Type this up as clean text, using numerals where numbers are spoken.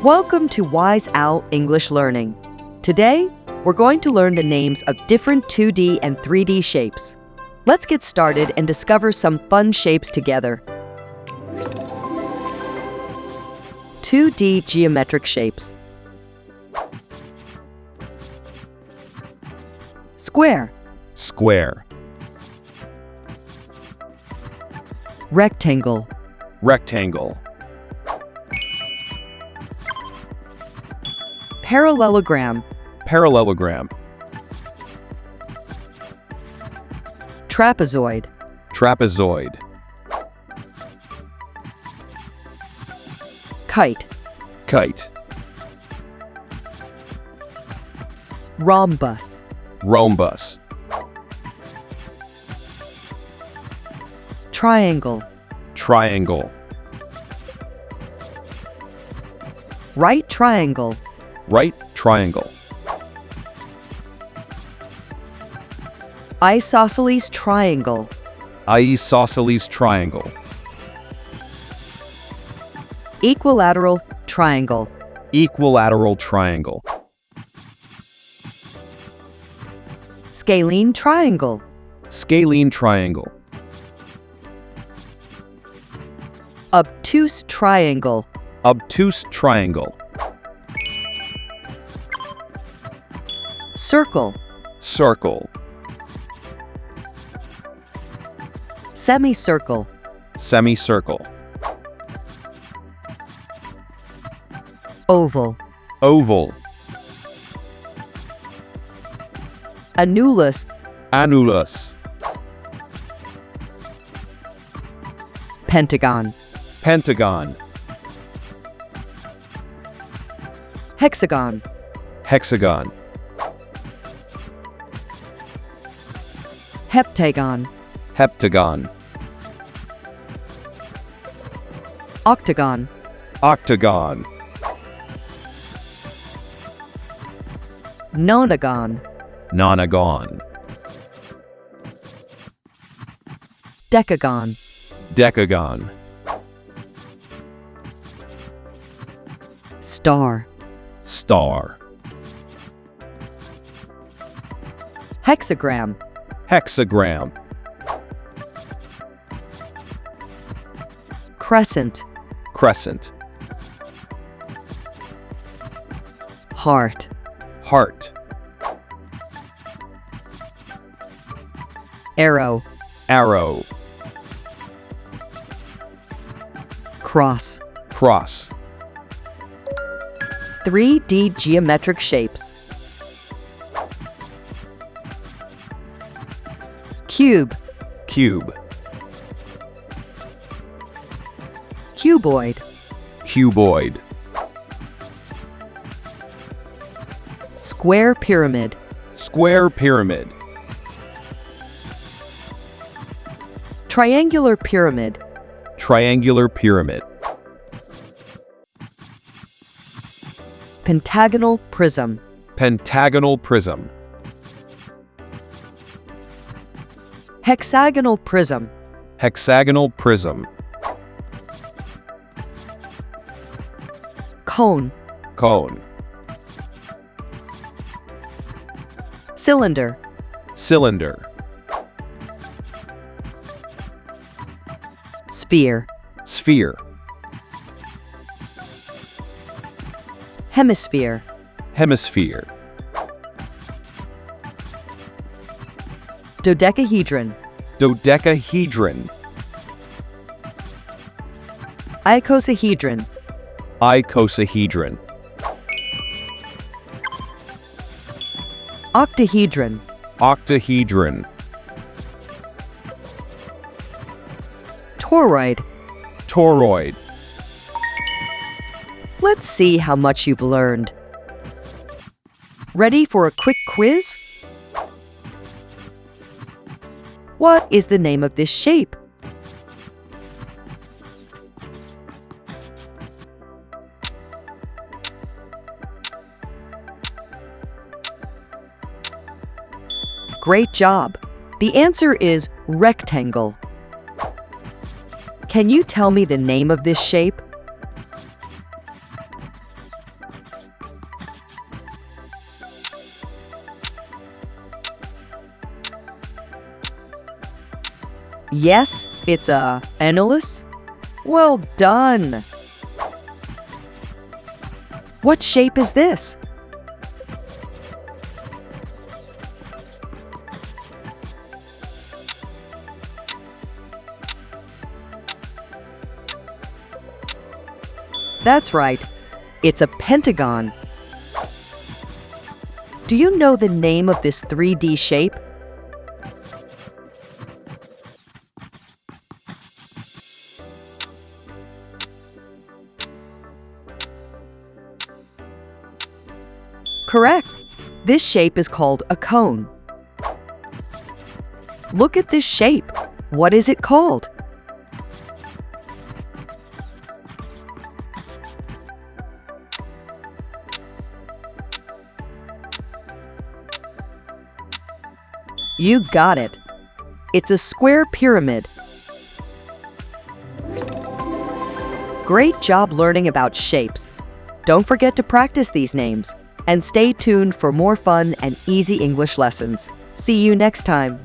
Welcome to Wise Owl English Learning. Today, we're going to learn the names of different 2D and 3D shapes. Let's get started and discover some fun shapes together. 2D geometric shapes. Square. Square. Rectangle. Rectangle. Parallelogram. Parallelogram. Trapezoid. Trapezoid. Kite. Kite. Rhombus. Rhombus. Triangle. Triangle. Right triangle. Right triangle. Isosceles triangle. Isosceles triangle. Equilateral triangle. Equilateral triangle. Scalene triangle. Scalene triangle. Obtuse triangle. Obtuse triangle. Circle. Circle. Semicircle. Semicircle. Oval. Oval. Annulus. Annulus. Pentagon. Pentagon. Hexagon. Hexagon. Heptagon. Heptagon. Octagon. Octagon. Nonagon. Nonagon. Decagon. Decagon. Star. Star. Hexagram. Hexagram. Crescent. Crescent. Heart. Heart. Arrow. Arrow. Cross. Cross. 3D geometric shapes. Cube. Cube. Cuboid. Cuboid. Square pyramid. Square pyramid. Triangular pyramid. Triangular pyramid. Pentagonal prism. Pentagonal prism. Hexagonal prism. Hexagonal prism. Cone. Cone. Cylinder. Cylinder. Sphere. Sphere. Hemisphere. Hemisphere. Dodecahedron. Dodecahedron. Icosahedron. Icosahedron. Octahedron. Octahedron. Toroid. Toroid. Let's see how much you've learned. Ready for a quick quiz? What is the name of this shape? Great job! The answer is rectangle. Can you tell me the name of this shape? Yes, it's a annulus. Well done! What shape is this? That's right, it's a pentagon. Do you know the name of this 3D shape? Correct. This shape is called a cone. Look at this shape. What is it called? You got it. It's a square pyramid. Great job learning about shapes. Don't forget to practice these names. And stay tuned for more fun and easy English lessons. See you next time.